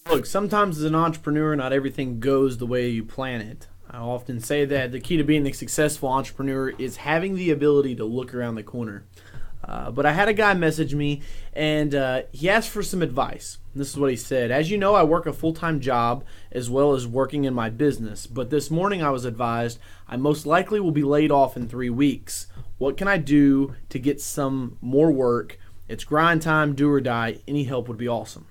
Look, sometimes as an entrepreneur, not everything goes the way you plan it. I often say that the key to being a successful entrepreneur is having the ability to look around the corner. But I had a guy message me, and he asked for some advice. This is what he said. As you know, I work a full-time job as well as working in my business. But this morning I was advised I most likely will be laid off in 3 weeks. What can I do to get some more work? It's grind time, do or die. Any help would be awesome.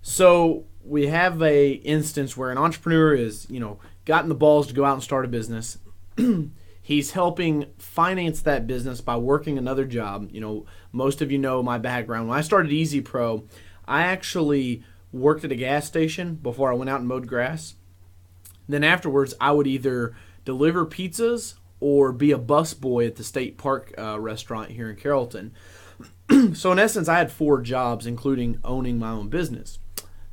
So we have a instance where an entrepreneur is, gotten the balls to go out and start a business. He's helping finance that business by working another job. Most of you know my background. When I started Easy Pro, I actually worked at a gas station before I went out and mowed grass. Then afterwards, I would either deliver pizzas or be a busboy at the State Park restaurant here in Carrollton. So in essence, I had 4 jobs, including owning my own business.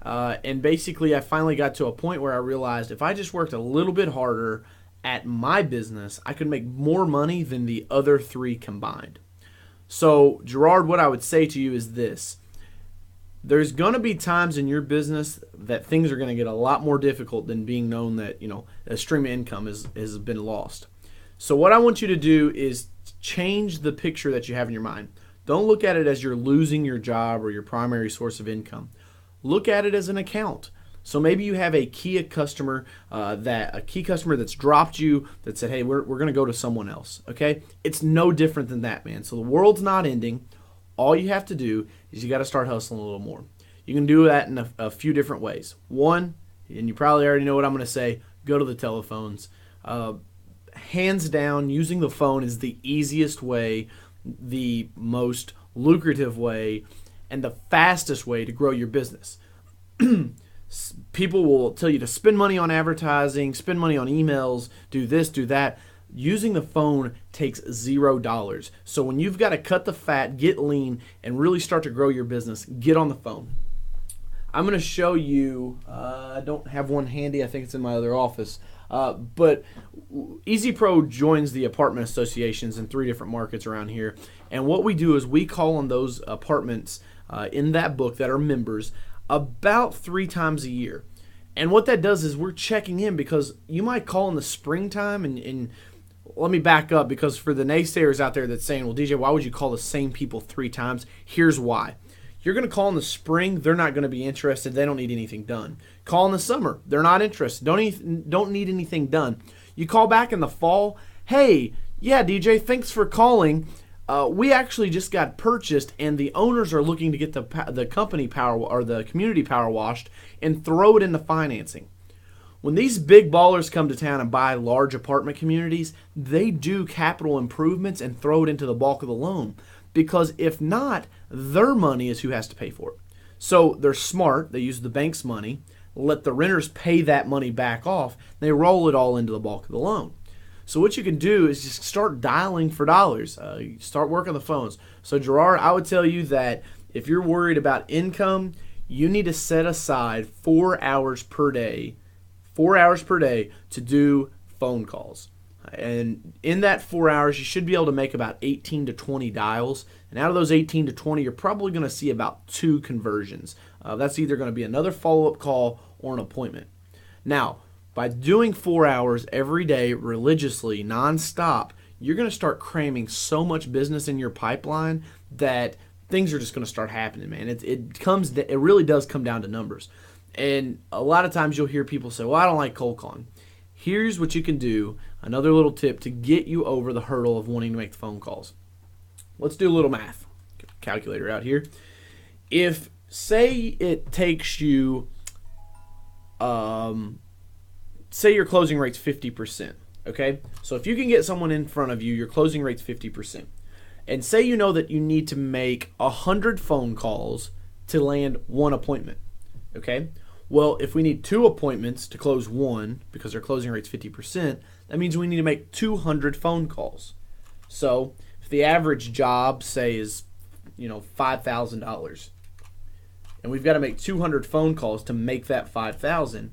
And basically, I finally got to a point where I realized if I just worked a little bit harder at my business, I could make more money than the other 3 combined. So, Gerard, what I would say to you is this. There's going to be times in your business that things are going to get a lot more difficult than being known that, a stream of income has been lost. So what I want you to do is change the picture that you have in your mind. Don't look at it as you're losing your job or your primary source of income. Look at it as an account. So maybe you have a key customer that's dropped you, that said, hey, we're going to go to someone else. Okay, it's no different than that, man. So the world's not ending. All you have to do is you got to start hustling a little more. You can do that in a few different ways. One, and you probably already know what I'm going to say, go to the telephones. Hands down, using the phone is the easiest way, the most lucrative way, and the fastest way to grow your business. People will tell you to spend money on advertising, spend money on emails, do this, do that. Using the phone takes $0. So when you've got to cut the fat, get lean, and really start to grow your business, get on the phone. I'm going to show you, I don't have one handy, I think it's in my other office, but Easy Pro joins the apartment associations in 3 different markets around here. And what we do is we call on those apartments in that book that are members about 3 times a year. And what that does is we're checking in, because you might call in the springtime, and let me back up, because for the naysayers out there that's saying, well, DJ, why would you call the same people 3 times? Here's why. You're going to call in the spring, they're not going to be interested, they don't need anything done. Call in the summer, they're not interested, don't need anything done. You call back in the fall, hey, yeah, DJ, thanks for calling. We actually just got purchased, and the owners are looking to get the company power or the community power washed and throw it into financing. When these big ballers come to town and buy large apartment communities, they do capital improvements and throw it into the bulk of the loan, because if not, their money is who has to pay for it. So they're smart. They use the bank's money, let the renters pay that money back off. They roll it all into the bulk of the loan. So what you can do is just start dialing for dollars. Start working the phones. So Gerard, I would tell you that if you're worried about income, you need to set aside 4 hours per day to do phone calls. And in that 4 hours, you should be able to make about 18 to 20 dials. And out of those 18 to 20, you're probably going to see about 2 conversions. That's either going to be another follow-up call or an appointment. Now, by doing 4 hours every day religiously, nonstop, you're going to start cramming so much business in your pipeline that things are just going to start happening, man. It really does come down to numbers. And a lot of times you'll hear people say, well, I don't like cold calling. Here's what you can do, another little tip to get you over the hurdle of wanting to make phone calls. Let's do a little math. Get the calculator out here. If, say it takes you, say your closing rate's 50%, okay? So if you can get someone in front of you, your closing rate's 50%. And say you know that you need to make 100 phone calls to land 1 appointment, okay? Well, if we need 2 appointments to close 1, because our closing rate's 50%, that means we need to make 200 phone calls. So if the average job, say, is $5,000, and we've got to make 200 phone calls to make that $5,000,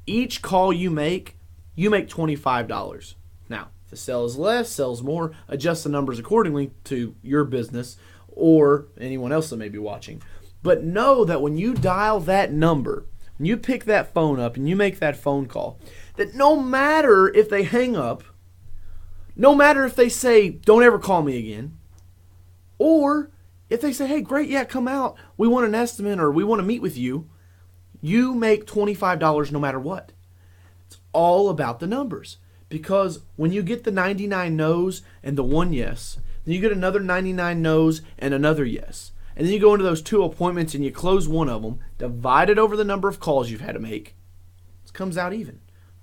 each call you make $25. Now, if the sale is less, sells more, adjust the numbers accordingly to your business or anyone else that may be watching. But know that when you dial that number, when you pick that phone up and you make that phone call, that no matter if they hang up, no matter if they say, don't ever call me again, or if they say, hey, great, yeah, come out, we want an estimate or we want to meet with you, you make $25 no matter what. It's all about the numbers. Because when you get the 99 no's and the one yes, then you get another 99 no's and another yes. And then you go into those 2 appointments and you close one of them, divide it over the number of calls you've had to make. It comes out even.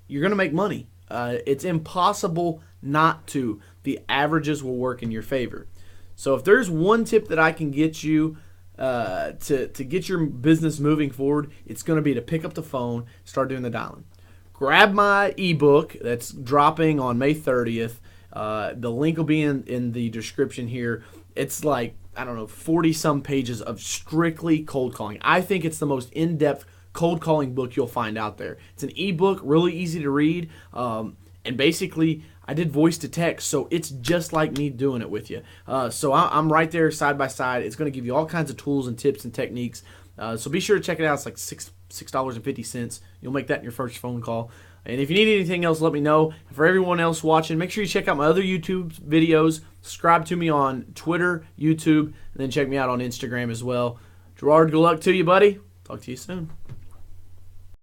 You're going to make money. It's impossible not to. The averages will work in your favor. So if there's one tip that I can get you to get your business moving forward, it's going to be to pick up the phone, start doing the dialing. Grab my ebook that's dropping on May 30th. The link will be in the description here. It's like, 40-some pages of strictly cold calling. I think it's the most in-depth cold calling book you'll find out there. It's an ebook, really easy to read, and basically I did voice to text, so it's just like me doing it with you. So I'm right there side by side. It's going to give you all kinds of tools and tips and techniques. So be sure to check it out. It's like $6.50. You'll make that in your first phone call. And if you need anything else, let me know. For everyone else watching, make sure you check out my other YouTube videos. Subscribe to me on Twitter, YouTube, and then check me out on Instagram as well. Gerard, good luck to you, buddy. Talk to you soon.